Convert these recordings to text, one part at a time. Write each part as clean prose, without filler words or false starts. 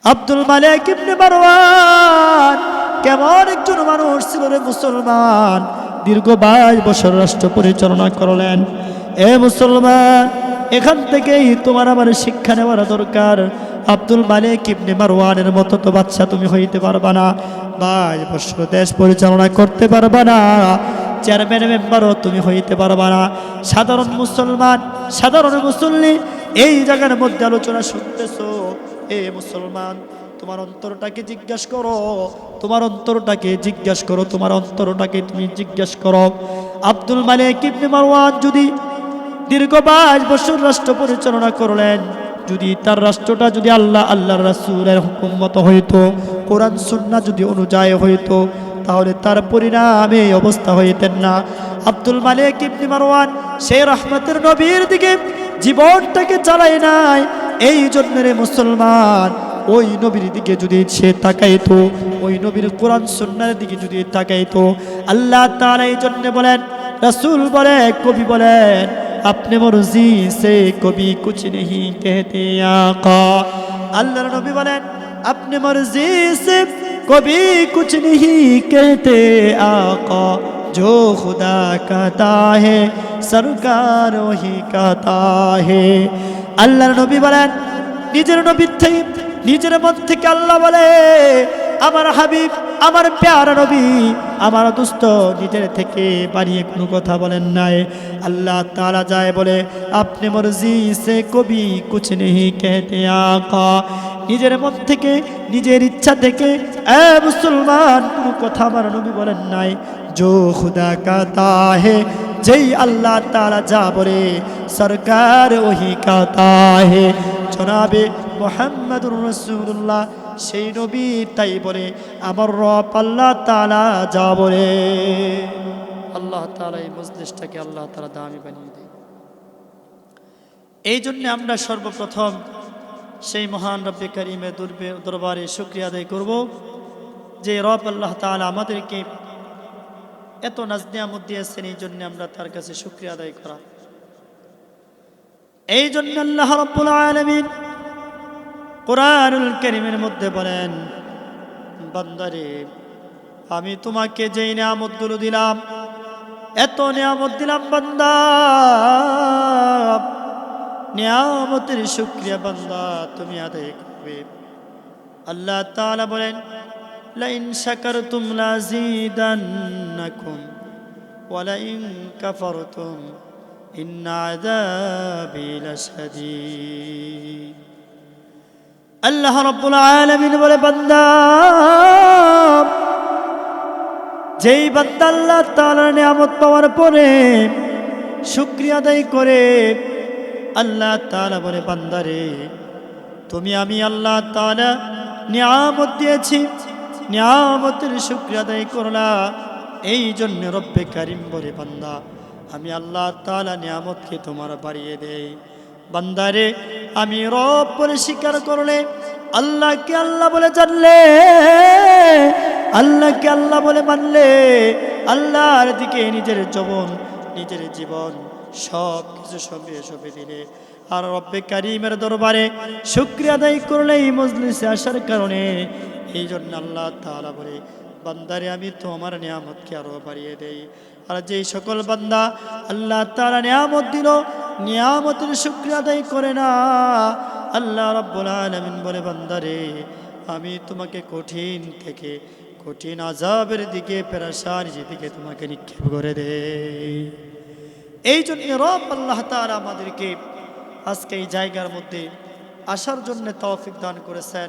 আব্দুল মালিক ইবনে মারওয়ান কেমন একজন মানুষ ছিল রে মুসলমান, দীর্ঘ 22 বছর রাষ্ট্র পরিচালনা করলেন। এ মুসলমান, এখান থেকেই তোমার আমার শিক্ষা নেওয়ার দরকার। আব্দুল মালিক ইবনে মারওয়ানের মতো তো বাচ্চা তুমি হইতে পারবা না, 22 বছর দেশ পরিচালনা করতে পারবা না, চেয়ারম্যান মেম্বারও তুমি হইতে পারবা না। সাধারণ মুসলমান, সাধারণ মুসল্লি এই জায়গার মধ্যে আলোচনা শুনতেছো। এ মুসলমান, তোমার অন্তরটাকে জিজ্ঞাসা করো, তোমার অন্তরটাকে জিজ্ঞাসা করো, তোমার অন্তরটাকে তুমি জিজ্ঞাসা করো। আব্দুল মালিক ইবনে মারওয়ান যদি দীর্ঘ 22 বছর রাষ্ট্র পরিচালনা করলেন, যদি তার রাষ্ট্রটা যদি আল্লাহর রাসূলের হুকুম মতো হইতো, কোরআন সুন্নাহ যদি অনুযায়ী হইতো, তাহলে তার পরিণামে এই অবস্থা হইতেন না। আব্দুল মালিক ইবনে মারওয়ান সেই রহমতের নবীর দিকে জীবনটাকে চালায় নাই। এই জন্য রে মুসলমান, ওই নবীর দিকে যদি সে তাকাইতো, ওই নবীর কোরআন সুন্নাহর দিকে যদি তাকাইতো, আল্লাহ তাআলা এই জন্য বলেন, রাসূল বলে, কবি বলেন, अपने मर्जी से कभी कुछ नहीं कहते आका। अल्लाह नबी बोलें, अपने मर्जी से कभी कुछ नहीं कहते आका, जो खुदा कहता है सरकार वही कहता है। अल्लाह नबी बोलें, निजर नबी थे, निजर मन থেকে আল্লাহ বলে, আমার হাবিব, আমার প্যারা নবী, আমার দোস্ত নিজের থেকে বাড়িয়ে কোনো কথা বলেন নাই। আল্লাহ তাআলা যায় বলে, আপনি মর্জি সে কবি কুছ নেহি कहते आका। নিজের মন থেকে, নিজের ইচ্ছা থেকে এ মুসলমান কোনো কথা আমার নবী বলেন নাই। जो खुदा कहता है, যেই আল্লাহ তাআলা যা বলে, সরকার ওহি कहता है, জনাবে মুহাম্মদুর রাসূলুল্লাহ সেই নবী তাই বলে, আমার রব আল্লাহ তাআলা যা বলে। আল্লাহ তাআলা এই মজলিসটাকে আল্লাহ তাআলা দামি বানিয়ে দেয়। এই জন্য আমরা সর্বপ্রথম সেই মহান রব্বে কারীমের দরবারে শুকরিয়া আদায় করব, যে রব আল্লাহ তাআলা আমাদেরকে এত নাজ নিয়ামত দিয়েছেন। এই জন্য আমরা তার কাছে শুকরিয়া আদায় করা। এই জন্য আল্লাহ রাব্বুল আলামিন কুরআনুল কারীমের মধ্যে বলেন, বান্দারে, আমি তোমাকে যেই নিয়ামতগুলো দিলাম, এত নিয়ামত দিলাম বান্দা, নিয়ামতের শুকরিয়া বান্দা তুমি আদায় করবে। আল্লাহ তাআলা বলেন, লাইন শাকারতুম লাযীদান্নাকুম ওয়া লাইন কাফারতুম ইন্না আযাবি লাশাদীদ। আল্লাহ রাব্বুল আলামিন বলে, বান্দা, যেই বান্দা আল্লাহ তাআলার নিয়ামত পাওয়ার পরে শুকরিয়া আদায় করে, আল্লাহ তাআলা বলে, বান্দারে, তুমি আমি আল্লাহ তাআলা নিয়ামত দিয়েছি, নিয়ামতের শুকরিয়া আদায় করলা। এই জন্য রব্বে কারীম বলে, বান্দা, আমি আল্লাহ তাআলা নিয়ামতকে তোমার বাড়িয়ে দেই। বান্দারে, আমি রব বলে স্বীকার করলে, আল্লাহকে আল্লাহ বলে জানলে, আল্লাহকে আল্লাহ বলে মানলে, আল্লাহর দিকে নিজের জীবন সব কিছু সঁপে দিলে, আর রব্বে কারীমের দরবারে শুকরিয়া আদায় করলে এই মজলিসে আসার কারণে, এই জন্য আল্লাহ তাআলা বলে, বান্দারে, আমি তোমার নিয়ামতকে আরো বাড়িয়ে দেই। আর যেই সকল বান্দা আল্লাহ তাআলা নিয়ামত দিল, নিয়ামতের শুকরিয়া আদায় করে না, আল্লাহ রাব্বুল আলামিন বলে, বান্দারে, আমি তোমাকে কঠিন থেকে কঠিন আযাবের দিকে, পেরেশানির দিকে তোমাকে নিক্ষেপ করে দেই। এই জন্য রব আল্লাহ তাআলা আমাদেরকে আজকে এই জায়গার মধ্যে আসার জন্য তৌফিক দান করেছেন।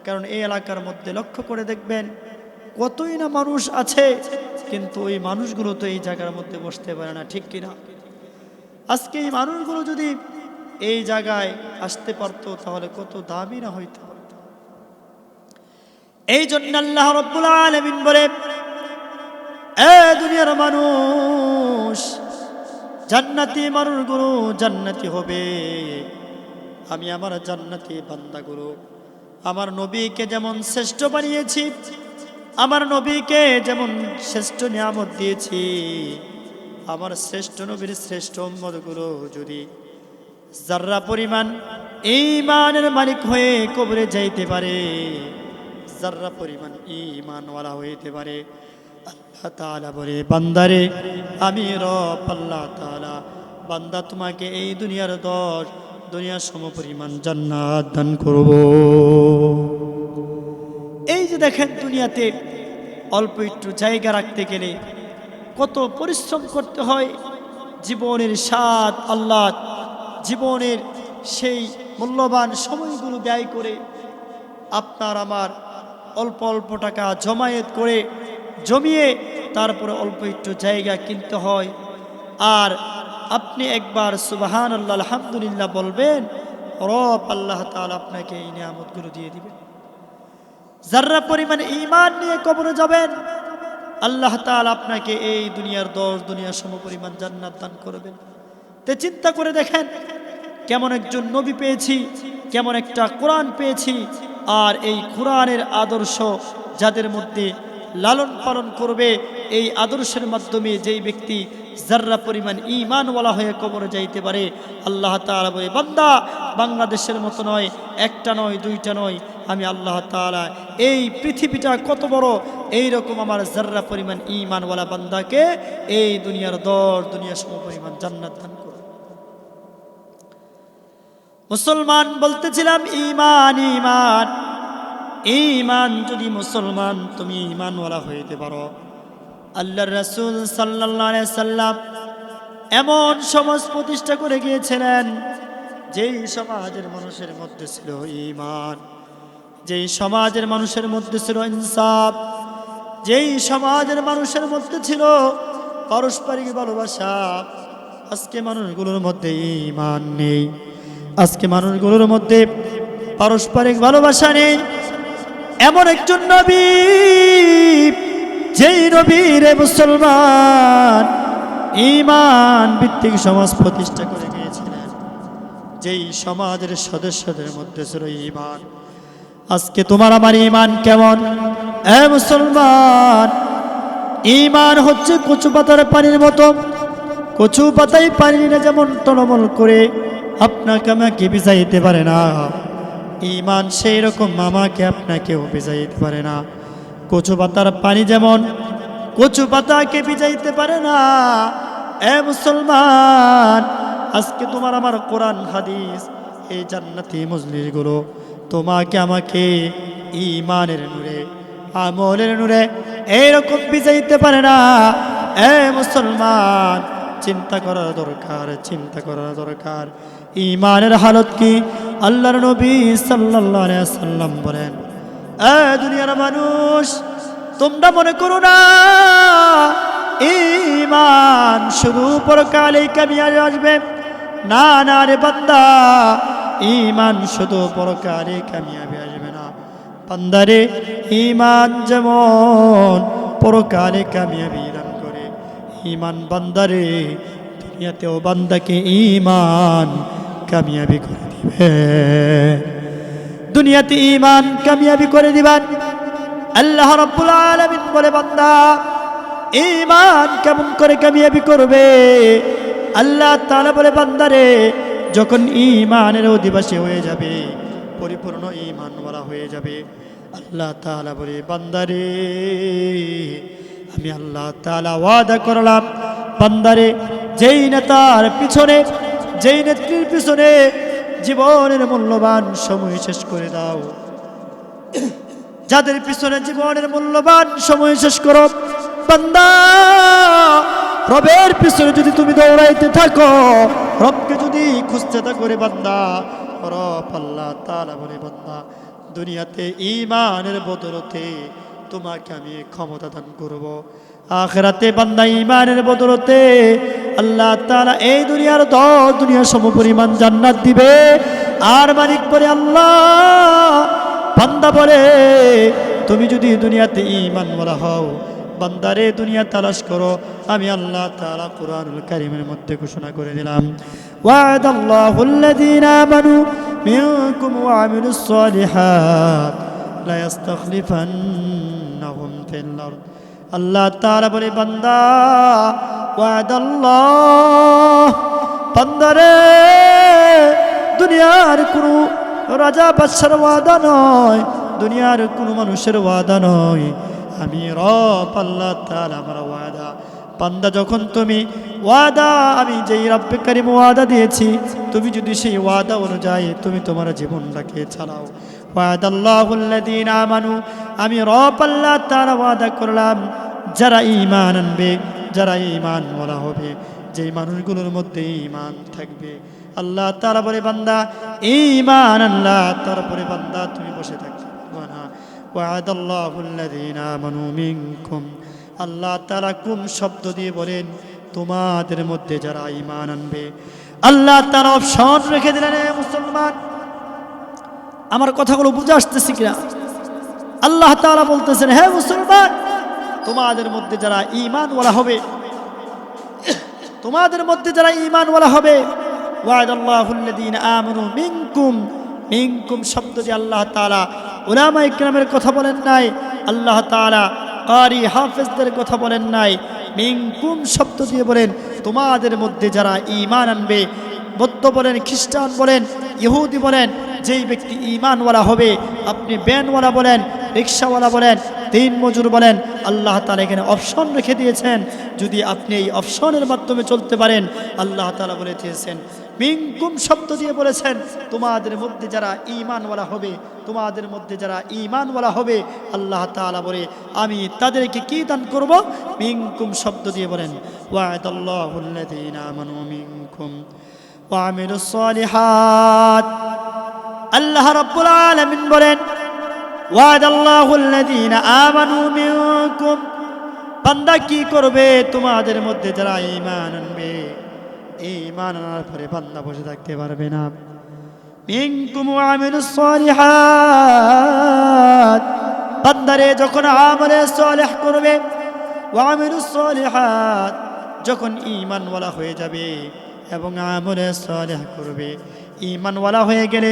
কারণ এই এলাকার মধ্যে লক্ষ্য করে দেখবেন, কতই না মানুষ আছে, কিন্তু ওই মানুষগুলো তো এই জায়গার মধ্যে বসতে পারে না, ঠিক কিনা? আজকে এই মানুষগুলো যদি এই জায়গায় আসতে পারতো, তাহলে কত দামি না হইতে পারত। এই জন্য আল্লাহ রাব্বুল আলামিন বলে, এ দুনিয়ার মানুষ, জান্নাতি মানুষগুলো জান্নাতি হবে। আমি আমার জান্নাতি বান্দাগুলো আমার নবীকে যেমন শ্রেষ্ঠ বানিয়েছি, আমার নবীকে যেমন শ্রেষ্ঠ নিয়ামত দিয়েছি, আমার শ্রেষ্ঠ নবীর শ্রেষ্ঠ উম্মতগুলো যদি যাররা পরিমাণ ঈমানের মালিক হয়ে কবরে যাইতে পারে, যাররা পরিমাণ ঈমানওয়ালা হইতে পারে, আল্লাহ তাআলা বলে বান্দারে আমি রব আল্লাহ তাআলা বান্দা তোমাকে এই দুনিয়ার দুনিয়ার সমপরিমাণ জান্নাত দান করব। এই যে দেখেন দুনিয়াতে অল্প একটু জায়গা রাখতে গেলে কত পরিশ্রম করতে হয়, জীবনের স্বাদ আহ্লাদ, জীবনের সেই মূল্যবান সময়গুলো ব্যয় করে আপনার আমার অল্প অল্প টাকা জমায়েত করে জমিয়ে তারপরে অল্প একটু জায়গা কিনতে হয়। আর আপনি একবার সুবহানাল্লাহ আলহামদুলিল্লাহ বলবেন, রব আল্লাহ তাআলা আপনাকে এই নিয়ামতগুলো দিয়ে দিবেন। যারা পরিমাণ ঈমান নিয়ে কবরে যাবেন, আল্লাহ তাআলা আপনাকে এই দুনিয়ার দুনিয়ার সমপরিমাণ জান্নাত দান করবেন। তে চিন্তা করে দেখেন, কেমন একজন নবী পেয়েছি, কেমন একটা কোরআন পেয়েছি, আর এই কোরআনের আদর্শ যাদের মধ্যে লালন পালন করবে, এই আদর্শের মাধ্যমে যেই ব্যক্তি যাররা পরিমাণ ঈমানওয়ালা হয়ে কবরে যাইতে পারে, আল্লাহ তাআলা বলে বান্দা বাংলাদেশের মতো নয়, একটা নয়, দুইটা নয়, আমি আল্লাহ তাআলা এই পৃথিবীটা কত বড়, এই রকম আমার যাররা পরিমাণ ঈমানওয়ালা বান্দাকে এই দুনিয়ার দুনিয়া সমপরিমাণ জান্নাত দান করব। মুসলমান বলতেছিলাম ঈমান ঈমান ঈমান, যদি মুসলমান তুমি ঈমানওয়ালা হইতে পারো, আল্লাহর রাসূল সাল্লাল্লাহু আলাইহি সাল্লাম এমন সমাজ প্রতিষ্ঠা করে গিয়েছিলেন যেই সমাজের মানুষের মধ্যে ছিল ঈমান, যেই সমাজের মানুষের মধ্যে ছিল ইনসাফ, যেই সমাজের মানুষের মধ্যে ছিল পারস্পরিক ভালোবাসা। আজকে মানুষগুলোর মধ্যে ঈমান নেই, আজকে মানুষগুলোর মধ্যে পারস্পরিক ভালোবাসা নেই। এমন একজন নবী, যেই নবীর মুসলমান ঈমান ভিত্তিক সমাজ প্রতিষ্ঠা করে গিয়েছিলেন, যেই সমাজের সদস্যদের মধ্যে ছিল ঈমান। আজকে তোমার আমার ঈমান কেমন? মুসলমান, ঈমান হচ্ছে কচু পাতার পানির মতো। কচু পাতায় পানি না যেমন টলমল করে আপনাকে আমাকে ভিজাইতে পারে না, ঈমান সেই রকম আমাকে আপনাকেও ভিজাইতে পারে না। কচু পাতার পানি যেমন কচু পাতাকে ভিজাইতে পারে না, মুসলমান, আজকে তোমার আমার কোরআন হাদিস এই জান্নাতি মজলিসগুলো তোমাকে আমাকে ঈমানের নূরে আমলের নূরে এইরকম ভিজাইতে পারে না। মুসলমান, চিন্তা করার দরকার, চিন্তা করার দরকার। ঈমানের হালত কি? আল্লাহর নবী সাল্লাল্লাহু আলাইহি সাল্লাম বলেন, দুনিয়ার মানুষ তোমরা মনে করো না ঈমান শুধু পরকালে কামিয়াবি আসবে। না না রে বান্দা, ঈমান শুধু পরকালে কামিয়াবি আসবে না। বান্দারে, ঈমান যেমন পরকালে কামিয়াবি দান করে, ঈমান বান্দারে দুনিয়াতেও বান্দাকে ঈমান কামিয়াবি করে দিবে। দুনিয়াতে ঈমান কামিয়াবি করে দিবেন। আল্লাহ রাব্বুল আলামিন বলে, বান্দা ঈমান কেমন করে কামিয়াবি করবে? আল্লাহ তাআলা বলে, বান্দারে যখন ঈমানের অধিবাসী হয়ে যাবে, পরিপূর্ণ ঈমানওয়ালা হয়ে যাবে, আল্লাহ তাআলা বলে, বান্দারে আমি আল্লাহ তাআলা ওয়াদা করলাম, বান্দারে যেই নেতার পিছনে, যেই নেত্রীর পিছনে জীবনের মূল্যবান সময় শেষ করে দাও, যাদের পিছনে জীবনের মূল্যবান সময় শেষ করো, বান্দা রবের পিছনে যদি তুমি দৌড়াইতে থাকো, রবকে যদি খুঁজতে থাকো রে বান্দা, রব আল্লাহ তাআলা বলে, বান্দা দুনিয়াতে ঈমানের বদলতে তোমাকে আমি ক্ষমতা দান করব, আখিরাতে বান্দা ঈমানের বদলতে আল্লাহ তাআলা এই দুনিয়ার দুনিয়া সমপরিমাণ জান্নাত দিবে। আর মালিক বলে, আল্লাহ বান্দা বলে, তুমি যদি দুনিয়াতে ঈমানওয়ালা হও, বান্দারে দুনিয়া তালাশ করো, আমি আল্লাহ তাআলা কুরআনুল কারীমের মধ্যে ঘোষণা করে দিলাম, ওয়া'দাল্লাহুল্লাযীনা আমানু মিনকুম ওয়া আমিলুস সালিহাত লা ইস্তাখলিফান্নাহুম ফিল আরদ। আল্লাহ তাআলা বলে, বান্দা ওয়া'দাল্লাহ, বান্দারে দুনিয়ার কোনো রাজা বাদশার ওয়াদা নয়, দুনিয়ার কোনো মানুষের ওয়াদা নয়, আমি রব আল্লাহ তাআলা আমার ওয়াদা। বান্দা যখন তুমি ওয়াদা, আমি যেই রব্বে কারীম ওয়াদা দিয়েছি, তুমি যদি সেই ওয়াদা অনুযায়ী তুমি তোমার জীবনটাকে চালাও, ওয়াদাল্লাহুল্লাযীনা আমানু, আমি রব আল্লাহ তাআলা ওয়াদা করলাম যারা ঈমান আনবে, যারা ঈমান ওয়ালা হবে, যেই মানুষগুলোর মধ্যে ঈমান থাকবে, আল্লাহ তাআলা বলে বান্দা ঈমান আল্লাহ তারপরে বান্দা তুমি বসে থাকবে না। ওয়াদাল্লাহুল্লাযীনা আমানু মিনকুম, আল্লাহ তাআলা কুম শব্দ দিয়ে বলেন তোমাদের মধ্যে যারা ঈমান আনবে। আল্লাহ তাআলা অপশন রেখে দিলেন মুসলমান, আমার কথাগুলো বুঝে আসতেছে কিনা? আল্লাহ তাআলা বলতেছেন হে মুসলমান, তোমাদের মধ্যে যারা ঈমানওয়ালা হবে, তোমাদের মধ্যে যারা ঈমানওয়ালা হবে, ওয়াদাল্লাহুল্লাযীনা আমানু মিনকুম, মিনকুম শব্দ দিয়ে আল্লাহ তাআলা উলামা ইকরামের কথা বলেন নাই, আল্লাহ তাআলা কারি হাফেজদের কথা বলেন নাই, মিনকুম শব্দ দিয়ে বলেন তোমাদের মধ্যে যারা ঈমান আনবে। বৌদ্ধ বলেন, খ্রিস্টান বলেন, ইহুদি বলেন, যেই ব্যক্তি ঈমানওয়ালা হবে, আপনি ব্যানওয়ালা বলেন, রিক্সাওয়ালা বলেন, দিন মজুর বলেন, আল্লাহ তাআলা এখানে অপশন রেখে দিয়েছেন। যদি আপনি এই অপশনের মাধ্যমে চলতে পারেন, আল্লাহ তাআলা বলে দিয়েছেন, মিনকুম শব্দ দিয়ে বলেছেন তোমাদের মধ্যে যারা ঈমানওয়ালা হবে, তোমাদের মধ্যে যারা ঈমানওয়ালা হবে, আল্লাহ তাআলা বলে আমি তাদেরকে কি দান করব? মিনকুম শব্দ দিয়ে বলেন ওয়াদাল্লাহুল্লাযীনা আমানু মিনকুম ওয়া আমিলুস সালিহাত। আল্লাহ রাব্বুল আলামিন বলেন ওয়াদাল্লাহুল্লাযীনা আমানু মিনকুম, বান্দা কি করবে? তোমাদের মধ্যে যারা ঈমান আনবে, ঈমান আনার পরে বান্দা বসে থাকতে পারবে না। মিনকুম ওয়া আমিলুস সালিহাত, বান্দারে যখন আমলে সালেহ করবে, ওয়া আমিলুস সালিহাত, যখন ঈমানওয়ালা হয়ে যাবে এবং আমলে সালেহ করবে, ঈমানওয়ালা হয়ে গেলে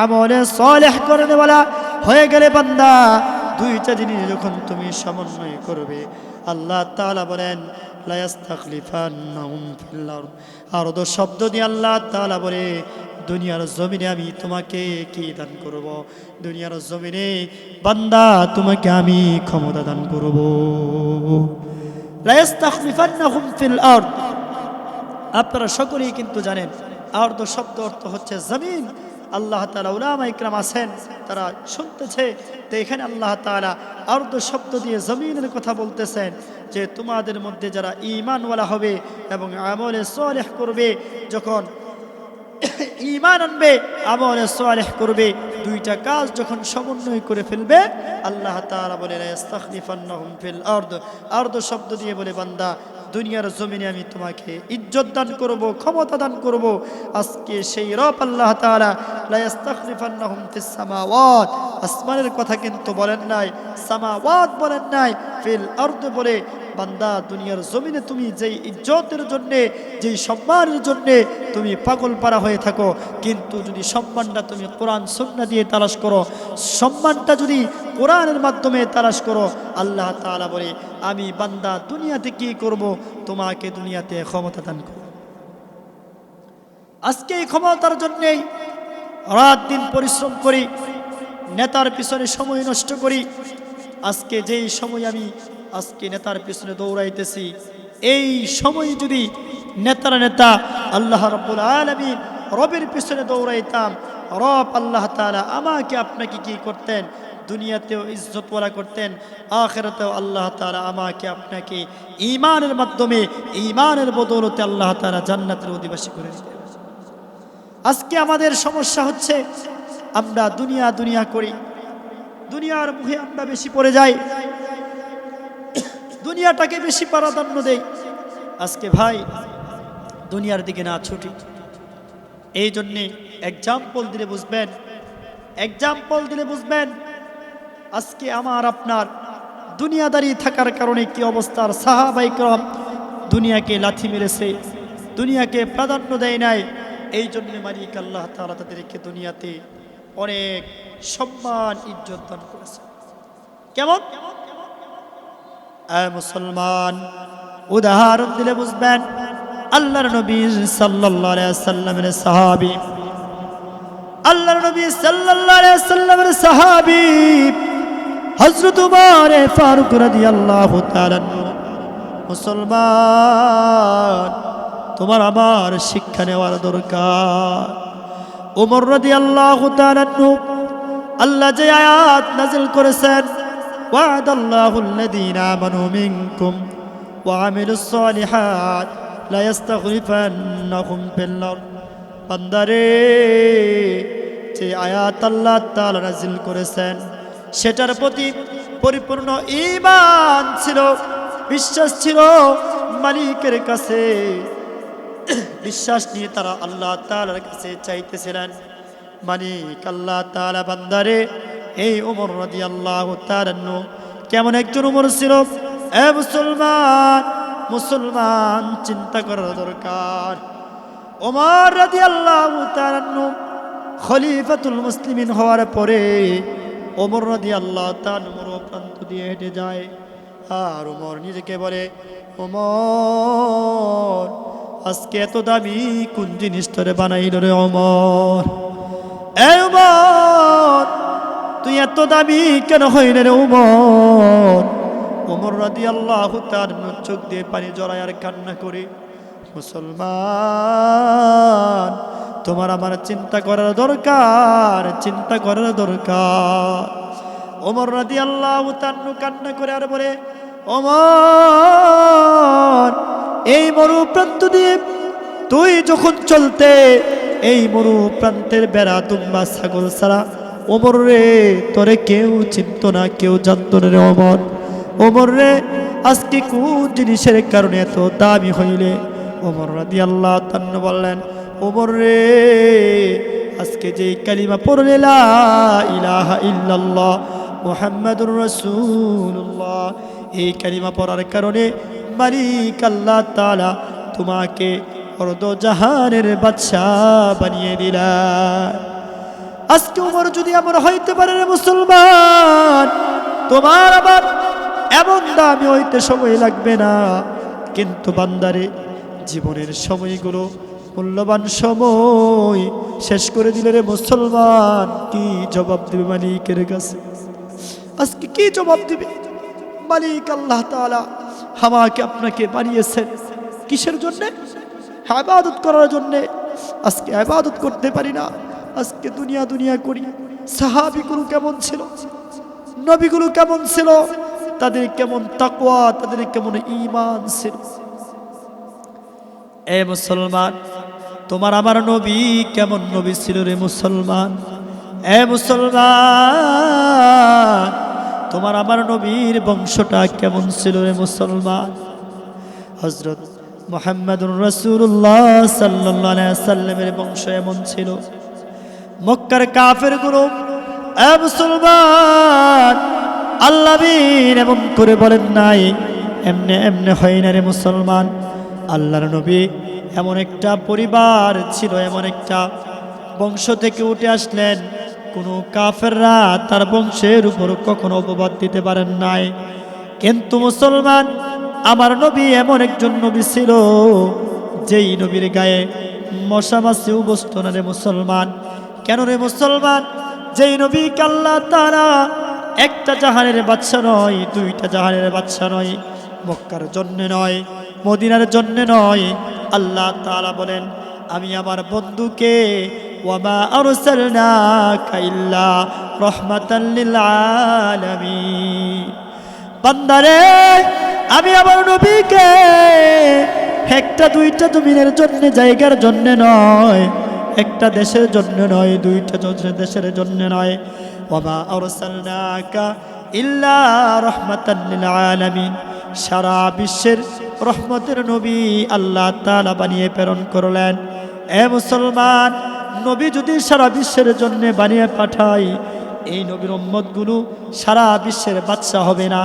আমলে সালেহ করেওয়ালা হয়ে গেলে বান্দা, দুইটা জিনিস যখন তুমি সমন্বয় করবে, আল্লাহ তাআলা বলেন লা ইস্তাখলিফান্নাহুম ফিল আরদ শব্দ দিয়ে আল্লাহ তাআলা বলে দুনিয়ার জমিনে আমি তোমাকে কি দান করব? দুনিয়ার জমিনে বান্দা তোমাকে আমি ক্ষমতা দান করব। লা ইস্তাখলিফান্নাহুম ফিল আরদ, আপনারা সকলেই কিন্তু জানেন আরদ শব্দ অর্থ হচ্ছে জমিন। আল্লাহ তাআলা উলামা ইকরাম আছেন, তারা শুনতেছে, তো এখানে আল্লাহ তাআলা আরদ শব্দ দিয়ে জমিনের কথা বলতেছেন যে তোমাদের মধ্যে যারা ঈমানওয়ালা হবে এবং আমলে সালেহ করবে, যখন ঈমান আনবে, আমলে সালেহ করবে, দুইটা কাজ যখন সমন্বয় করে ফেলবে, আল্লাহ তাআলা বলে লা ইস্তাখলিফান্নাহুম ফিল আরদ, আরদ শব্দ দিয়ে বলে বান্দা দুনিয়ার জমিনে আমি তোমাকে ইজ্জত দান করব, ক্ষমতা দান করব। আজকে সেই রব আল্লাহ তাআলা লা ইস্তাখলিফান্নাহুম ফিস সামাওয়াত, আসমানের কথা কিন্তু বলেন নাই, সামাওয়াত বলেন নাই, ফিল আরদ বলে বান্দা দুনিয়ার জমিনে তুমি যেই ইজ্জতের জন্যে, যেই সম্মানের জন্যে তুমি পাগল পারা হয়ে থাকো, কিন্তু যদি সম্মানটা তুমি কোরআন সুন্নাহ দিয়ে তালাশ করো, সম্মানটা যদি কোরআনের মাধ্যমে তালাশ করো, আল্লাহ তাআলা বলে আমি বান্দা দুনিয়াতে কি করব? তোমাকে দুনিয়াতে ক্ষমতা দান করব। আজকে এই ক্ষমতার জন্যেই রাত দিন পরিশ্রম করি, নেতার পিছনে সময় নষ্ট করি। আজকে যেই সময় আমি আজকে নেতার পিছনে দৌড়াইতেছি, এই সময় যদি নেতা আল্লাহ রাব্বুল আলামিন রবের পিছনে দৌড়াইতাম, রব আল্লাহ তাআলা আমাকে আপনাকে কি করতেন? দুনিয়াতেও ইজ্জতওয়ালা করতেন, আখিরাতেও আল্লাহ তাআলা আমাকে আপনাকে ঈমানের মাধ্যমে, ঈমানের বদৌলতে আল্লাহ তাআলা জান্নাতের অধিবাসী করে দিতেন। আজকে আমাদের সমস্যা হচ্ছে আমরা দুনিয়া করি, দুনিয়ার মুখে আমরা বেশি পড়ে যাই, দুনিয়াটাকে বেশি প্রাধান্য দেই। আজকে ভাই দুনিয়ার দিকে না ছুটি। এই জন্যে এক্সাম্পল দিলে বুঝবেন আজকে আমার আপনার দুনিয়াদারি থাকার কারণে কি অবস্থার। সাহাবায়ে কেরাম দুনিয়াকে লাথি মেরেছে, দুনিয়াকে প্রাধান্য দেয় নাই। এই জন্য মালিক আল্লাহ তাআলা তাদেরকে দুনিয়াতে অনেক সম্মান ইজ্জত দান করেছে। কেমন? মুসলমান উদাহরণ দিলে বুঝবেন। আল্লাহর নবী সাল্লাল্লাহু আলাইহি ওয়াসাল্লামের সাহাবী আল্লাহর নবী সাল্লাল্লাহু আলাইহি ওয়াসাল্লামের সাহাবী হযরত উমর ফারুক রাদিয়াল্লাহু তাআলা মুসলমান তোমার আমার শিক্ষা নেওয়ার দরকার। উমর রাদিয়াল্লাহু তাআলা আল্লাহ যে আয়াত নাযিল করেছেন ওয়া'দাল্লাহুল লাযীনা আমানু মিনকুম ওয়া আমিলুস সালিহাত লা ইস্তাখলিফান্নাহুম ফিল আরদ। বান্দারে যে আয়াত আল্লাহ তাআলা নাযিল করেছেন সেটার প্রতি পরিপূর্ণ ঈমান ছিল, বিশ্বাস ছিল মালিকের কাছে, বিশ্বাস নিয়ে তারা আল্লাহ তাআলার কাছে চাইতেছিলেন। মালিক আল্লাহ তাআলা বান্দারে এই ওমর রাদিয়াল্লাহু তাআলা কেমন একজন ওমর ছিল। এ মুসলমান, মুসলমান চিন্তা করার দরকার। ওমর রাদিয়াল্লাহু তাআলা খলিফাতুল মুসলিমিন হওয়ার পরে ওমর রাদিয়াল্লাহু তাআলা প্রান্ত দিয়ে হেঁটে যায়। আর ওমর নিজেকে বলে, ওমর আজকে এত দামি কোন জিনিস তোরে বানাইল রে ওমর? এ ওমর তুই এত দামি কেন হইলে রে ওমর? ওমর রাদিয়াল্লাহু তাআলা চোখ দিয়ে পানি জড়ায় আর কান্না করে, মুসলমান তোমার আমার চিন্তা করার দরকার, চিন্তা করার দরকার। ওমর রাদিয়াল্লাহু তাআলা কান্না করে আর বলে, ওমর এই মরু প্রান্ত দিয়ে তুই যখন চলতে এই মরু প্রান্তের বেড়া দুম্বা ছাগল ছাড়া ওমর রে তোরে কেউ চিনত না, কেউ জানত না রে ওমর। ওমর রে আজকে কোন জিনিসের কারণে এত দামি হইলে? ওমর রাদিয়াল্লাহু তাআলা বললেন, ওমর রে আজকে যে কালিমা পড়লে লা ইলাহা ইল্লাল্লাহ মুহাম্মাদুর রাসূলুল্লাহ, এই কালিমা পড়ার কারণে মালিক আল্লাহ তাআলা তোমাকে অর্ধ জাহানের বাদশাহ বানিয়ে দিলেন। আজকে ওমর যদি এমন হইতে পারে রে মুসলমান, তোমার আবার এমন দামি হইতে সময় লাগবে না। কিন্তু বান্দারে জীবনের সময়গুলো মূল্যবান সময় শেষ করে দিলে রে মুসলমান, কি জবাব দিবে মালিকের কাছে? আজকে কি জবাব দিবে? মালিক আল্লাহ তাআলা আমাকে আপনাকে বানিয়েছেন কিসের জন্যে? ইবাদত করার জন্যে। আজকে ইবাদত করতে পারি না, আজকে দুনিয়া দুনিয়া করি। সাহাবীগুলো কেমন ছিল, নবীগুলো কেমন ছিল, তাদের কেমন তাকওয়া, তাদের কেমন ঈমান ছিল। এ মুসলমান, তোমার আমার নবী কেমন নবী ছিল রে মুসলমান? এ মুসলমান, তোমার আমার নবীর বংশটা কেমন ছিল রে মুসলমান? হযরত মুহাম্মদুর রাসূলুল্লাহ সাল্লাল্লাহু আলাইহি ওয়াসাল্লামের বংশ এমন ছিল। মক্কার কাফেরগুলো, এ মুসলমান, আল্লাহ বীর এমন করে বলেন নাই, এমনে এমনে হয় না রে মুসলমান। আল্লাহর নবী এমন একটা পরিবার ছিল, এমন একটা বংশ থেকে উঠে আসলেন, কোনো কাফেররা তার বংশের উপর কখনো অপবাদ দিতে পারেন নাই। কিন্তু মুসলমান, আমার নবী এমন একজন নবী ছিল যেই নবীর গায়ে মশা মাছিও বসত না রে মুসলমান। কেন রে মুসলমান? যেই নবী আল্লাহ তাআলা একটা জাহানের বাদশা নয়, দুইটা জাহানের বাদশা নয়, মক্কার জন্য নয়, মদিনার জন্য নয়, আল্লাহ তাআলা বলেন, আমি আমার বন্ধুকে ওয়ামা আরসালনাকা ইল্লা রাহমাতাল লিল আলামিন, বান্দারে আমি আমার নবীকে একটা দুইটা জমিনের জন্য, জায়গার জন্য নয়, একটা দেশের জন্য নয়, দুইটা দেশের জন্য নয়, ওয়ামা আরসালনাকা ইল্লা রাহমাতাল লিল আলামিন, সারা বিশ্বের রহমতের নবী আল্লাহ তাআলা বানিয়ে প্রেরণ করলেন। এ মুসলমান, নবী যদি সারা বিশ্বের জন্য বানিয়ে পাঠায়, এই নবীর উম্মতগুলো সারা বিশ্বের বাদশা হবে না?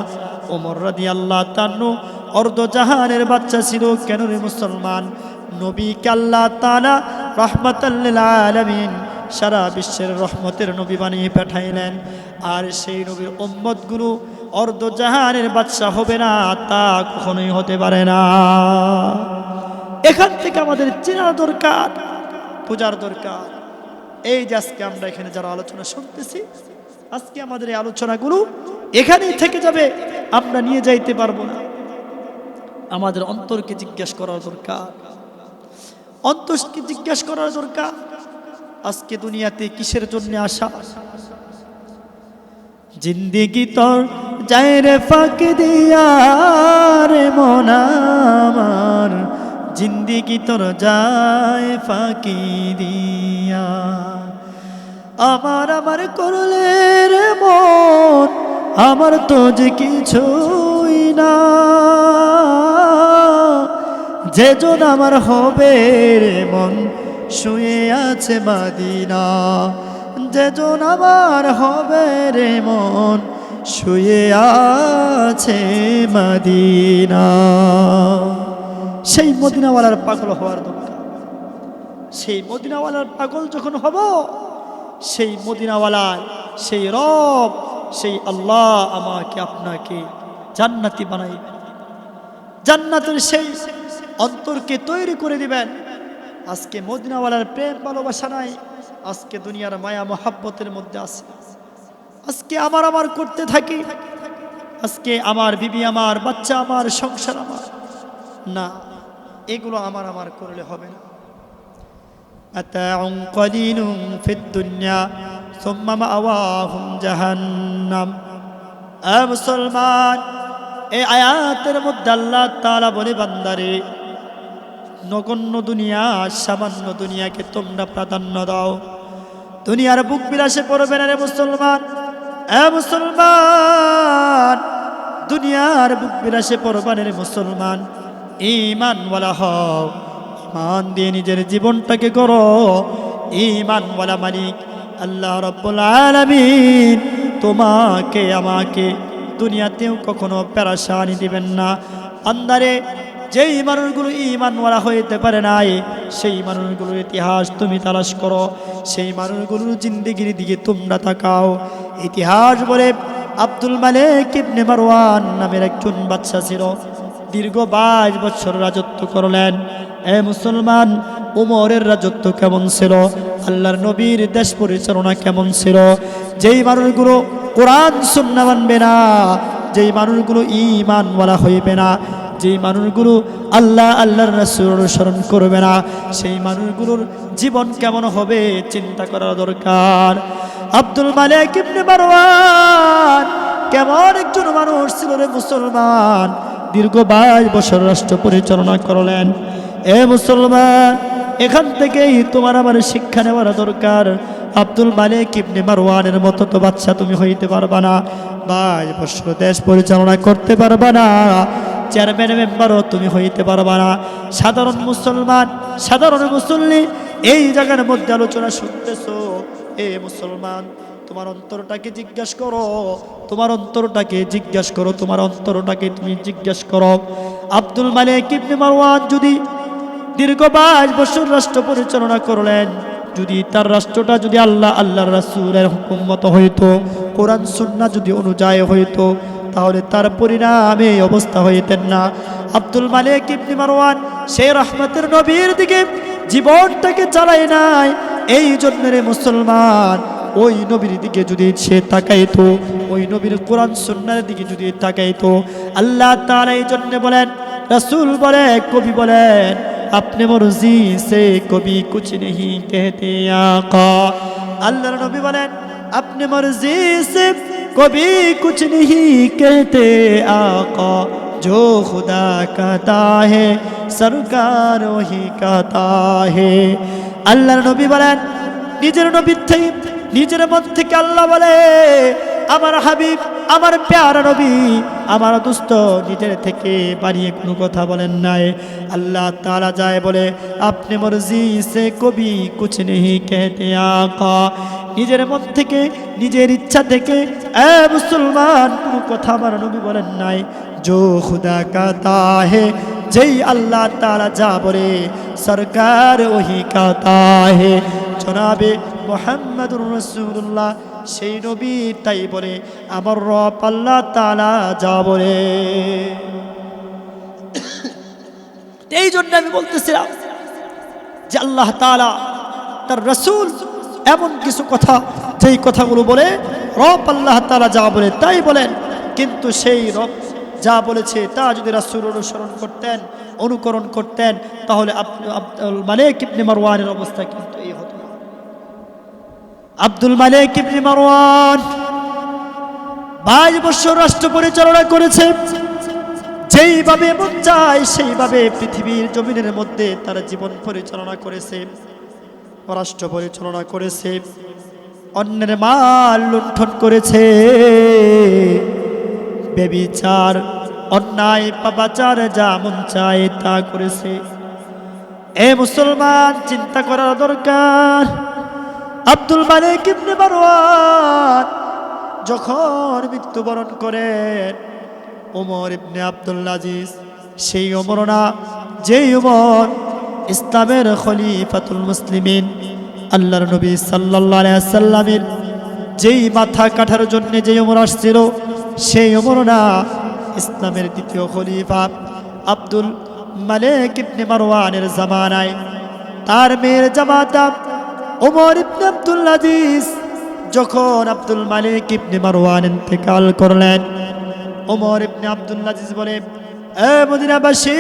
ওমর রাদিয়াল্লাহু তাআলা অর্ধ জাহানের বাদশা ছিল। কেন রে মুসলমান? নবীকে আল্লাহ তাআলা রাহমাতাল লিল আলামিন, সারা বিশ্বের রহমতের নবী বানিয়ে পাঠাইলেন। আর সেই নবীর উম্মতগুলো অর্ধ জাহানের বাদশা হবে না, তা কখনোই হতে পারে না। এখান থেকে আমাদের চেনার দরকার, পূজার দরকার। এই যে আজকে আমরা এখানে যারা আলোচনা শুনতেছি, আজকে আমাদের এই আলোচনাগুলো এখানেই থেকে যাবে, আমরা নিয়ে যাইতে পারবো না। আমাদের অন্তরকে জিজ্ঞেস করার দরকার, অন্তরকে জিজ্ঞেস করার দরকার, আজকে দুনিয়াতে কিসের জন্য আসা? জিন্দেগি তোর যায় রে ফাঁকি দিয়া রে মন আমার, জিন্দেগি তোর যায় ফাঁকি দিয়া। আমার আমার করলে রে মন, আমার তো যে কিছুই না, যেজন আমার হবে রে মন শুয়ে আছে মদিনা, যেজন আমার হবে রে মন শুয়ে আছে মদিনা। সেই মদিনাওয়ালার পাগল হওয়ার দরকার। সেই মদিনাওয়ালার পাগল যখন হব, সেই মদিনাওয়ালার সেই রব, সেই আল্লাহ আমাকে আপনাকে জান্নাতি বানাইবেন, জান্নাতের সেই অন্তরকে তৈরি করে দিবেন। আজকে মদিনাওয়ালার প্রেম ভালোবাসা নাই, আজকে দুনিয়ার মায়া মহাব্বতের মধ্যে আছে। আজকে আমার আমার করতে থাকি, আজকে আমার বিবি আমার, বাচ্চা আমার, সংসার আমার, না, এগুলো আমার আমার করলে হবে না। আতাউন কলিলুন ফিদ দুনিয়া সুম্মা মাওয়াহুম জাহান্নাম। এ মুসলমান, এই আয়াতের মধ্যে আল্লাহ তাআলা বলে, বান্দারে, নগণ্য দুনিয়া, সামান্য দুনিয়াকে তোমরা প্রাধান্য দাও, দুনিয়ার বুক বিলাসে পড়বে না রে মুসলমান। এ মুসলমান, দুনিয়ার বুক বিলাসে পড়বে না রে মুসলমান। ঈমানওয়ালা হও, ঈমান দিয়ে নিজের জীবনটাকে করো। ঈমানওয়ালা মালিক আল্লাহ রাব্বুল আলামিন তোমাকে আমাকে দুনিয়াতেও কখনো পেরেশানি দিবেন না। বান্দারে, যেই মানুষগুলো ঈমানওয়ালা হইতে পারে নাই, সেই মানুষগুলোর ইতিহাস তুমি তালাশ করো, সেই মানুষগুলোর জিন্দেগির দিকে তোমরা তাকাও। ইতিহাস বলে, আব্দুল মালিক ইবনে মারওয়ান নামের একজন বাদশা ছিল, দীর্ঘ 22 বছর রাজত্ব করলেন। এ মুসলমান, উমরের রাজত্ব কেমন ছিল? আল্লাহর নবীর দেশ পরিচালনা কেমন ছিল? যেই মানুষগুলো কোরআন সুন্নাহ মানবে না, যেই মানুষগুলো ঈমানওয়ালা হইবে না, যেই মানুষগুলো আল্লাহর রাসূল অনুসরণ করবে না, সেই মানুষগুলোর জীবন কেমন হবে চিন্তা করা দরকার। আব্দুল মালিক ইবনে মারওয়ান কেমন একজন মানুষ ছিল রে মুসলমান, দীর্ঘ 22 বছর রাষ্ট্র পরিচালনা করলেন। এ মুসলমান, এখান থেকেই তোমার আমার শিক্ষা নেওয়ার দরকার। আব্দুল মালিক ইবনে মারওয়ানের মতো তো বাদশা তুমি হইতে পারবা না, 22 বছর দেশ পরিচালনা করতে পারবা না, চেয়ারম্যান মেম্বারও তুমি হইতে পারবা না। সাধারণ মুসলমান, সাধারণ মুসল্লি এই জায়গার মধ্যে আলোচনা শুনতেছো, এ মুসলমান, তোমার অন্তরটাকে জিজ্ঞাসা করো, তোমার অন্তরটাকে জিজ্ঞাসা করো, তোমার অন্তরটাকে তুমি জিজ্ঞাসা করো। আব্দুল মালিক ইবনে মারওয়ান যদি দীর্ঘ 22 বছর রাষ্ট্র পরিচালনা করলেন, যদি তার রাষ্ট্রটা যদি আল্লাহর রাসূলের হুকুম মতো হইতো, কোরআন সুন্নাহ যদি অনুযায়ী হইতো, তাহলে তার পরিণামে এই অবস্থা হইতেন না। আব্দুল মালিক ইবনে মারওয়ান সেই রহমতের নবীর দিকে জীবনটাকে চালায় নাই। এই জন্য রে মুসলমান, ওই নবীর দিকে যদি সে তাকাইতো, ওই নবীর কোরআন সুন্নাহর দিকে যদি তাকাইতো, আল্লাহ তাআলা এই জন্য বলেন, রাসূল বলে, কবি বলেন, अपने मर्जी से कभी कुछ नहीं कहते आका। अल्लाह नबी बोलें, अपने मर्जी से कभी कुछ नहीं कहते आका, जो खुदा कहता है सरकार वही कहता है। अल्लाह नबी बोलें, निजर नबी थे, निजर मन থেকে আল্লাহ বলে, আমার হাবিব, আমার প্যারা নবী, আমার দোস্ত নিজের থেকে বাড়িয়ে কোনো কথা বলেন নাই। আল্লাহ তাআলা যায় বলে, আপনি মর্জি সে কবি কুছ নেহি कहते आका। নিজের মন থেকে, নিজের ইচ্ছা থেকে এ মুসলমান কোনো কথা আমার নবী বলেন নাই। जो खुदा कहता है, যেই আল্লাহ তাআলা যা বলে, সরকার ওহি कहता है। জনাবে মুহাম্মদুর রাসূলুল্লাহ সেই নবী তাই বলে, আমার রব আল্লাহ তাআলা যা বলে। এই জন্য আমি বলতেছিলাম যে আল্লাহ তাআলা তার রাসূল এমন কিছু কথা, যেই কথাগুলো বলে রব আল্লাহ তাআলা যা বলে তাই বলেন, কিন্তু সেই রব যা বলেছে তা যদি রাসূল অনুসরণ করতেন, অনুকরণ করতেন, তাহলে আব্দুল মালিক ইবনে মারওয়ানের অবস্থা কিন্তু এই হতো না। আব্দুল মালিক ইবনে মারওয়ান 22 বছর রাষ্ট্র পরিচালনা করেছে। যেইভাবে মন চায় সেইভাবে পৃথিবীর জমিনের মধ্যে তার জীবন পরিচালনা করেছে, রাষ্ট্র পরিচালনা করেছে, অন্যের মাল লুণ্ঠন করেছে, ব্যভিচার, অন্যায় পাপাচার, যা মন চায় তা করেছে। এ মুসলমান, চিন্তা করার দরকার। আব্দুল মালিক ইবনে মারওয়ান যখন মৃত্যুবরণ করেন, ওমর ইবনে আব্দুল আজিজ, সেই ওমর না যেই ওমর ইসলামের খলিফাতুল মুসলিমিন, আল্লাহর নবী সাল্লাল্লাহু আলাইহি ওয়াসাল্লামের যেই মাথা কাটার জন্য যেই ওমর আসছিল, সেই ওমর না ইসলামের দ্বিতীয় খলিফা আব্দুল মালিক ইবনে মারওয়ানের জামানায় তার মেয়ের জামাতা ওমর ইবনে আব্দুল আজিজ যখন আব্দুল মালিক ইবনে মারওয়ান ইন্তেকাল করলেন, ওমর ইবনে আব্দুল আজিজ বলে, এ মদিনাবাসী,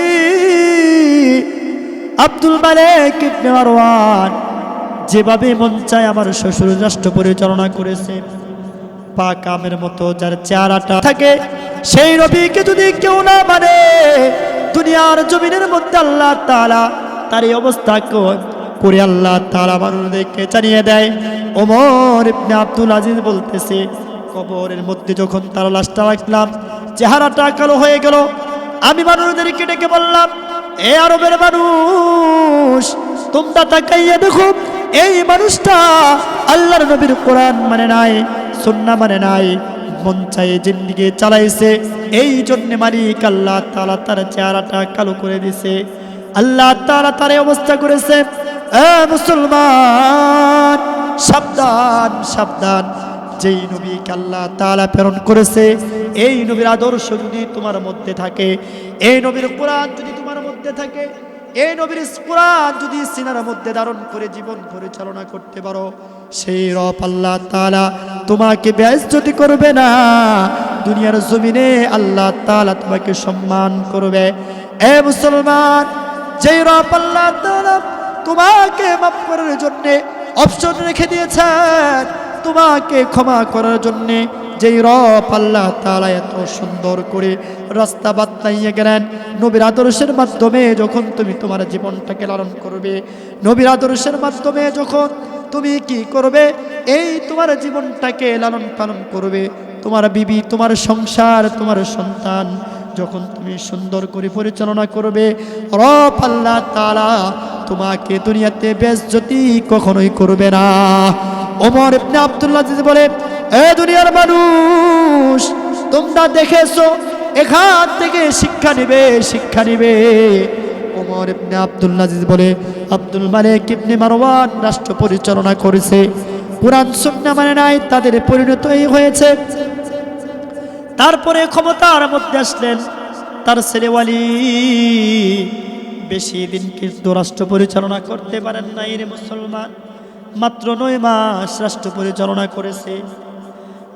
আব্দুল মালিক ইবনে মারওয়ান যেভাবে মন চায় আমার শ্বশুর রাষ্ট্র পরিচালনা করেছে, পাক আমের মতো যার চেহারাটা থাকে, সেই নবীকে যদি কেউ না মানে, দুনিয়ার জমিনের মধ্যে আল্লাহ তাআলা তার এই অবস্থা করে আল্লাহ তাআলা মানুষদেরকে জানিয়ে দেয়। ওমর ইবনে আব্দুল আজিজ বলতেছে, কবরের মধ্যে যখন তার লাশটা রাখলাম, চেহারাটা কালো হয়ে গেল। আমি মানুষদেরকে ডেকে বললাম, এ আরবের মানুষ, তোমরা তাকাইয়া দেখো, এই মানুষটা আল্লাহর নবীর কোরআন মানে নাই, সুন্নাহ মানে নাই, মন চায় জিন্দেগি চালাইছে, এই জন্য মালিক আল্লাহ তাআলা তার চেহারাটা কালো করে দিছে, আল্লাহ তাআলা তার অবস্থা করেছে। এ মুসলমান, সাবধান সাবধান, যেই নবীকে আল্লাহ তাআলা প্রেরণ করেছে, এই নবীর আদর্শ যদি তোমার মধ্যে থাকে, এই নবীর কোরআন যদি তোমার মধ্যে থাকে, এই নবীর কোরআন যদি সিনার মধ্যে ধারণ করে জীবন পরিচালনা করতে পারো, সেই রব আল্লাহ তাআলা তোমাকে বেইজ্জতি করবে না, দুনিয়ার জমিনে আল্লাহ তাআলা তোমাকে সম্মান করবে। এ মুসলমান, যেই রব আল্লাহ তাআলা তোমাকে মাফ করার জন্য অপশন রেখে দিয়েছেন, তোমাকে ক্ষমা করার জন্য যেই রব আল্লাহ তাআলা এত সুন্দর করে রাস্তা বাতলাইয়া গেলেন, নবীর আদর্শের মাধ্যমে যখন তুমি তোমার জীবনটাকে লালন করবে, নবীর আদর্শের মাধ্যমে যখন তুমি কি করবে, এই তোমার জীবনটাকে লালন পালন করবে, তোমার বিবি, তোমার সংসার, তোমার সন্তান যখন তুমি সুন্দর করে পরিচালনা করবে, রব আল্লাহ তাআলা তোমাকে দুনিয়াতে বেইজ্জতি কখনোই করবে না। ওমর ইবনে আব্দুল আজিজ বলে, এ দুনিয়ার মানুষ, তোমরা দেখেছো, এখান থেকে শিক্ষা নিবে, শিক্ষা নিবে। ওমর ইবনে আব্দুল আজিজ বলে, আব্দুল মালিক ইবনে মারওয়ান রাষ্ট্র পরিচালনা করেছে, কুরআন সুন্নাহ মানে নাই, তাদের পরিণত এই হয়েছে। তারপরে ক্ষমতার মধ্যে আসলেন তার ছেলে ওয়ালিদ, বেশি দিন কিন্তু রাষ্ট্র পরিচালনা করতে পারেন নাই রে মুসলমান, মাত্র 9 মাস রাষ্ট্র পরিচালনা করেছে।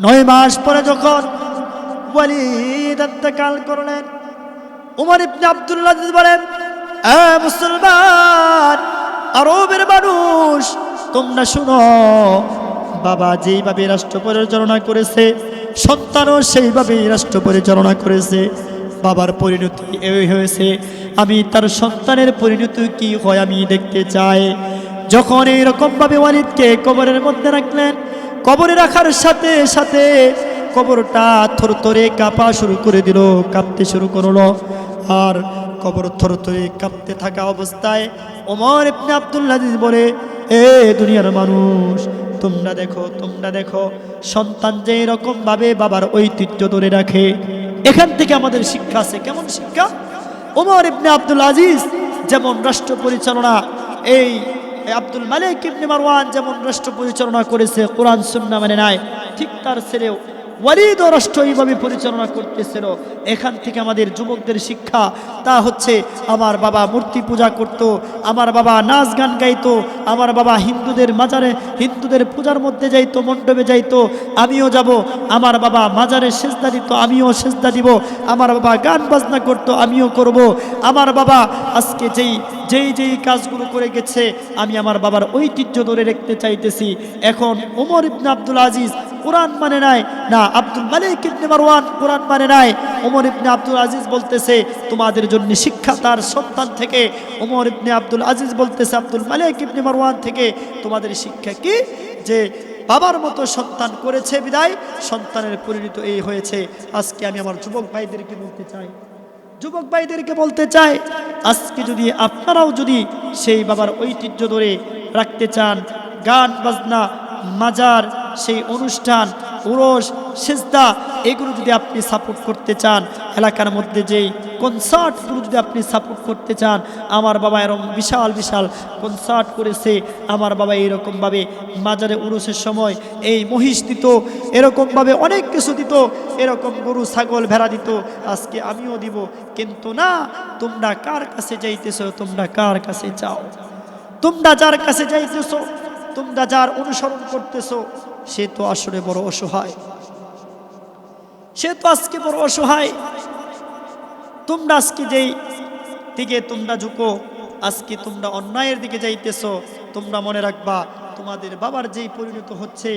9 মাস পরে যখন ওয়ালিদ ইন্তেকাল করলেন, ওমর ইবনে আব্দুল আজিজ বলেন, এ মুসলমান, আরবের মানুষ, তোমরা শুনো, বাবা যেইভাবে রাষ্ট্র পরিচালনা করেছে, সন্তানও সেইভাবেই রাষ্ট্র পরিচালনা করেছে, বাবার পরিণতি এই হয়েছে, আমি তার সন্তানের পরিণতি কি হয় আমি দেখতে চাই। যখন এইরকমভাবে ওয়ালিদকে কবরের মধ্যে রাখলেন, কবরে রাখার সাথে সাথে কবরটা থরথরে কাঁপা শুরু করে দিল, কাঁপতে শুরু করলো। আর কবর থরথরে কাঁপতে থাকা অবস্থায় ওমর ইবনে আব্দুল আজিজ বলে, এ দুনিয়ার মানুষ, তোমরা দেখো, তোমরা দেখো, সন্তান যে এরকম ভাবে বাবার ঐতিহ্য ধরে রাখে, এখান থেকে আমাদের শিক্ষা আছে। কেমন শিক্ষা? ওমর ইবনে আব্দুল আজিজ যেমন রাষ্ট্র পরিচালনা, এই আব্দুল মালিক ইবনে মারওয়ান যেমন রাষ্ট্র পরিচালনা করেছে, কোরআন সুন্নাহ মানে নাই, ঠিক তার ছেলে ওয়ালিদও রাষ্ট্র এইভাবে পরিচালনা করতেছিল। এখান থেকে আমাদের যুবকদের শিক্ষা, তা হচ্ছে আমার বাবা মূর্তি পূজা করত, আমার বাবা নাচ গান গাইতো, আমার বাবা হিন্দুদের মাজারে হিন্দুদের পূজার মধ্যে যাইতো, মণ্ডপে যাইতো, আমিও যাব। আমার বাবা মাজারে সেজদা দিত, আমিও সেজদা দিব। আমার বাবা গান বাজনা করত, আমিও করব। আমার বাবা আজকে যেই কাজগুলো করে গেছে, আমি আমার বাবার ঐতিহ্য ধরে রাখতে চাইতেছি। এখন ওমর ইবনে আব্দুল আজিজ কোরআন মানে নাই না, আব্দুল মালিক ইবনে মারওয়ান কোরআন মানে নাই। ওমর ইবনে আব্দুল আজিজ বলতেছে তোমাদের জন্য শিক্ষা তার সন্তান থেকে। ওমর ইবনে আব্দুল আজিজ বলতেছে আব্দুল মালিক ইবনে মারওয়ান থেকে তোমাদের শিক্ষা কি, যে বাবার মতো সন্তান করেছে বিদায় সন্তানের পরিণত এই হয়েছে। আজকে আমি আমার যুবক ভাইদেরকে বলতে চাই, আজকে যদি আপনারাও যদি সেই বাবার ঐতিহ্য ধরে রাখতে চান, গান বাজনা, মাজার, সেই অনুষ্ঠান, উরস, সেজদা, এগুলো যদি আপনি সাপোর্ট করতে চান, এলাকার মধ্যে যেই কনসার্টগুলো যদি আপনি সাপোর্ট করতে চান, আমার বাবা এরকম বিশাল বিশাল কনসার্ট করেছে। আমার বাবা এইরকমভাবে মাজারে উরসের সময় এই মহিষ দিত, এরকমভাবে অনেক কিছু দিত, এরকম গরু ছাগল ভেড়া দিত। আজকে আমিও দিব, কিন্তু না, তোমরা কার কাছে যাইতেছো? তোমরা কার কাছে যাও? তোমরা যার কাছে যাইতেছো, তোমরা যার অনুসরণ করতেছো, সে তো আসলে বড় অসহায়, সে তো আজকে বড় অসহায়। তোমরা আজকে যেই দিকে তোমরা ঝুঁকো, আজকে তোমরা অন্যায়ের দিকে যাইতেছো, তোমরা মনে রাখবা তোমাদের বাবার যেই পরিণত হচ্ছে,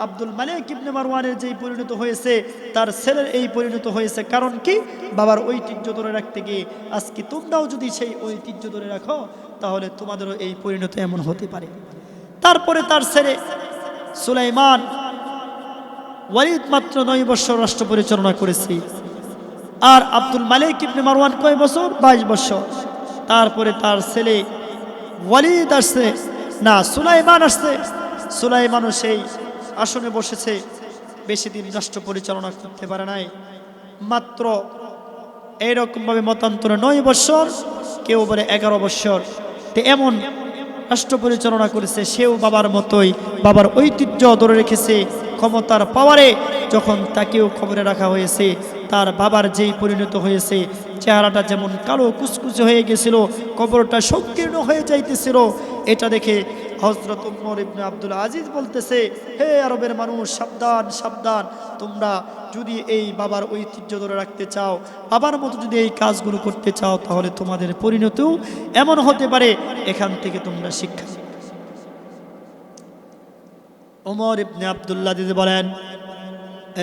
আব্দুল মালিক ইবনে মারওয়ানের যেই পরিণত হয়েছে, তার ছেলের এই পরিণত হয়েছে। কারণ কি? বাবার ঐতিহ্য ধরে রাখতে গিয়ে। আজকে তোমরাও যদি সেই ঐতিহ্য ধরে রাখো, তাহলে তোমাদেরও এই পরিণত এমন হতে পারে। তারপরে তার ছেলে সুলাইমান, ওয়ালিদ মাত্র 9 বছর রাষ্ট্র পরিচালনা করেছে, আর আব্দুল মালিক ইবনে মারওয়ান কয় বছর? 22 বছর। তারপরে তার ছেলে ওয়ালিদ আসছে, না সুলাইমান আসছে। সুলাইমানও সেই আসনে বসেছে, বেশি দিন রাষ্ট্র পরিচালনা করতে পারে নাই, মাত্র এইরকমভাবে মতান্তরে 9 বছর, কেউ বলে 11 বছর। তো এমন রাষ্ট্র পরিচালনা করেছে। সেও বাবার মতোই বাবার ঐতিহ্য ধরে রেখেছে। ক্ষমতার পাওয়ারে যখন তাকেও খবরে রাখা হয়েছে, তার বাবার যেই পরিণত হয়েছে, চেহারাটা যেমন কালো কুচকুচে হয়ে গেছিল, কবরটা সংকীর্ণ হয়ে যাইতেছিল, এটা দেখে হযরত ওমর ইবনে আব্দুল আজিজ বলতেছে, হে আরবের মানুষ, সাবধান সাবধান, তোমরা যদি এই বাবার ঐতিহ্য ধরে রাখতে চাও, বাবার মতো যদি এই কাজগুলো করতে চাও, তাহলে তোমাদের পরিণতিও এমন হতে পারে। এখান থেকে তোমরা শিক্ষা। ওমর ইবনে আব্দুল আজিজ বলেন,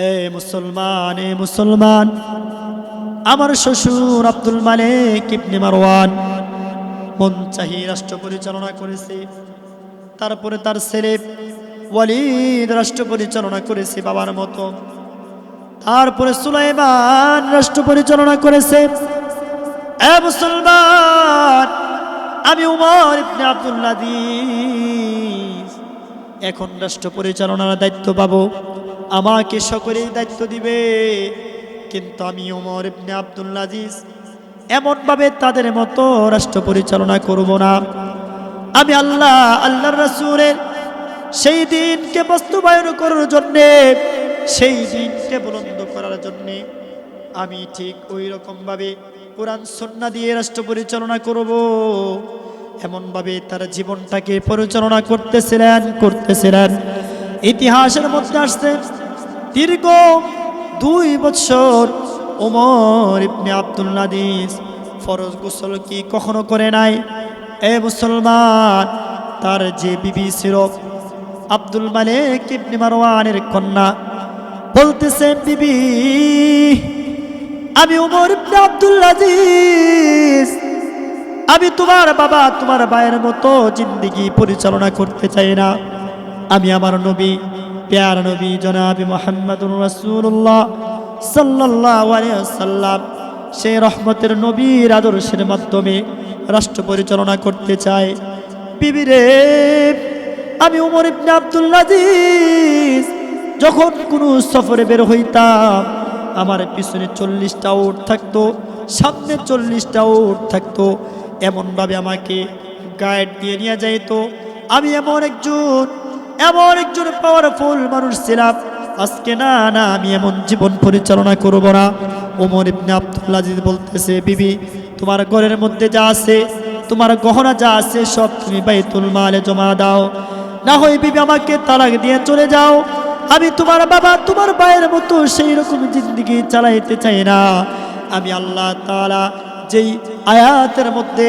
এ মুসলমান, আমার শ্বশুর আব্দুল মালিক ইবনে মারওয়ান মন চাহি রাষ্ট্র পরিচালনা করেছে। তারপরে তার ছেলে ওয়ালিদ রাষ্ট্র পরিচালনা করেছে বাবার মতো। তারপরে সুলাইমান রাষ্ট্র পরিচালনা করেছে। এ মুসলমান, আমি ওমর ইবনে আব্দুল আজিজ এখন রাষ্ট্র পরিচালনার দায়িত্ব পাবো, আমাকে সকলেই দায়িত্ব দিবে, কিন্তু আমি ওমর ইবনে আব্দুল আজিজ এমনভাবে তাদের মতো রাষ্ট্র পরিচালনা করব না। আমি আল্লাহর রাসূলের সেই দিনকে বাস্তবায়ন করার জন্যে, সেই দিনকে বুলন্দ করার জন্যে আমি ঠিক ওই রকমভাবে কোরআন সুন্নাহ দিয়ে রাষ্ট্র পরিচালনা করব। এমনভাবে তার জীবনটাকে পরিচালনা করতেছিলেন। ইতিহাসের মধ্যে আসছে, দীর্ঘ 2 বছর ওমর ইবনে আব্দুল আজিজ ফরজ গোসল কি কখনো করে নাই। এ মুসলমান, তার যে বিবি ছিল আব্দুল মালিক ইবনে মারওয়ানের কন্যা, বলতেছে, বিবি, আমি ওমর ইবনে আব্দুল আজিজ, আমি তোমার বাবা তোমার ভাইয়ের মতো জিন্দেগি পরিচালনা করতে চাই না। আমি আমার নবী, প্যারা নবী জনাবে মুহাম্মদুর রাসূলুল্লাহ সাল্লাল্লাহু আলাইহি ওয়াসাল্লাম, সেই রহমতের নবীর আদর্শের মাধ্যমে রাষ্ট্র পরিচালনা করতে চাই। বিবি রে, আমি ওমর ইবনে আব্দুল আজিজ যখন কোনো সফরে বের হইতাম, আমার পিছনে 40টা উট থাকতো, সামনে 40টা উট থাকতো, এমনভাবে আমাকে গাইড দিয়ে নিয়ে যাইতো। আমি এমন একজন পাওয়ারফুল মানুষ ছিলাম, আজকে না না আমি এমন জীবন পরিচালনা করব না। ওমর ইবনে আব্দুল আজিজ বলতেছে, বিবি তোমার ঘরের মধ্যে যা আছে, তোমার গহনা যা আছে সব তুমি বাইতুল মালে জমা দাও, না হয় বিবি আমাকে তালাক দিয়ে চলে যাও। আমি তোমার বাবা তোমার ভাইয়ের মতো সেই রকম জিন্দেগি চালাইতে চাই না। আমি আল্লাহ তাআলা যেই আয়াতের মধ্যে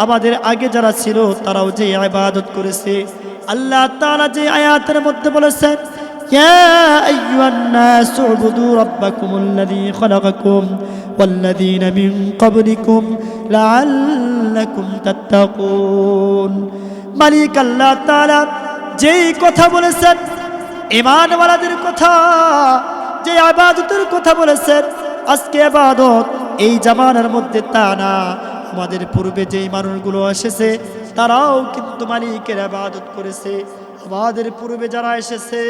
আমাদের আগে যারা ছিল তারাও যে ইবাদত করেছে, আল্লাহ তাআলা যে আয়াতের মধ্যে বলেছেন, ইয়া আইয়ুহান নাসু উবুদু রাব্বাকুমুল্লাযী খালাকাকুম ওয়াল্লাযীনা মিন ক্বাবলিকুম লাআল্লাকুম তাত্তাকুন। মালিক আল্লাহ তাআলা যেই কথা বলেছেন, ঈমানওয়ালাদের কথা, যে ইবাদতের কথা বলেছেন, আজকে ইবাদত এই জামানার মধ্যে তা না, আমাদের পূর্বে যেই মানুষগুলো এসেছে তারাও কিন্তু মালিকের ইবাদত করেছে। আমাদের পূর্বে যারা এসেছে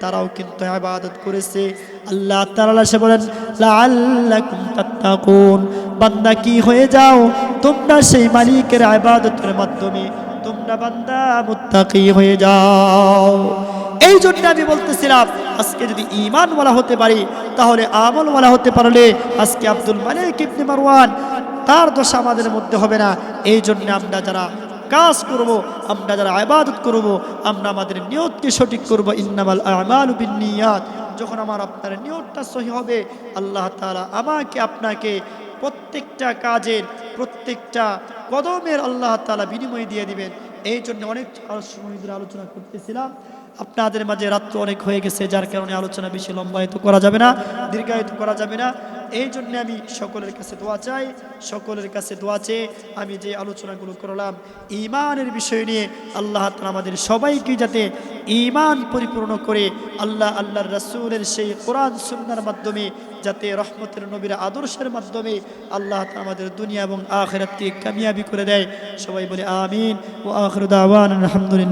তারাও কিন্তু ইবাদত করেছে। আল্লাহ তাআলা সে বলেন, লাআল্লাকুম তাত্তাকুন, বান্দা কি হয়ে যাও তোমরা সেই মালিকের ইবাদতের মাধ্যমে তোমরা বান্দা মুত্তাকি হয়ে যাও। এই জন্য আমি বলতেছিলাম, আজকে যদি ঈমানওয়ালা হতে পারি তাহলে আমলওয়ালা হতে পারলে আজকে আব্দুল মালিক ইবনে মারওয়ান তার দশা আমাদের মধ্যে হবে না। এই জন্য আমরা যারা কাজ করব, আমরা যারা ইবাদত করব, আমরা আমাদের নিয়তকে সঠিক করব। ইন্নামাল আমালু বিন্নিয়াত। যখন আমার আপনার নিয়তটা সহি হবে, আল্লাহ তাআলা আমাকে আপনাকে প্রত্যেকটা কাজের প্রত্যেকটা কদমের আল্লাহ তাআলা বিনিময় দিয়ে দিবেন। এই জন্য অনেক সময় ধরে আলোচনা করতেছিলাম, আপনাদের মাঝে রাত্র অনেক হয়ে গেছে, যার কারণে আলোচনা বেশি লম্বায়িত করা যাবে না, দীর্ঘায়িত করা যাবে না। এই জন্য আমি সকলের কাছে দোয়া চাই, সকলের কাছে দোয়া চেয়ে আমি যে আলোচনাগুলো করলাম ঈমানের বিষয় নিয়ে, আল্লাহ তাআলা আমাদের সবাইকে যাতে ঈমান পরিপূর্ণ করে আল্লাহর রাসূলের সেই কোরআন সুন্নাহর মাধ্যমে যাতে রহমতের নবীর আদর্শের মাধ্যমে আল্লাহ তাআলা আমাদের দুনিয়া এবং আখিরাতকে কামিয়াবি করে দেয়। সবাই বলে আমিন। ওয়া আখিরু দাওয়ানা আলহামদুলিল্লাহ।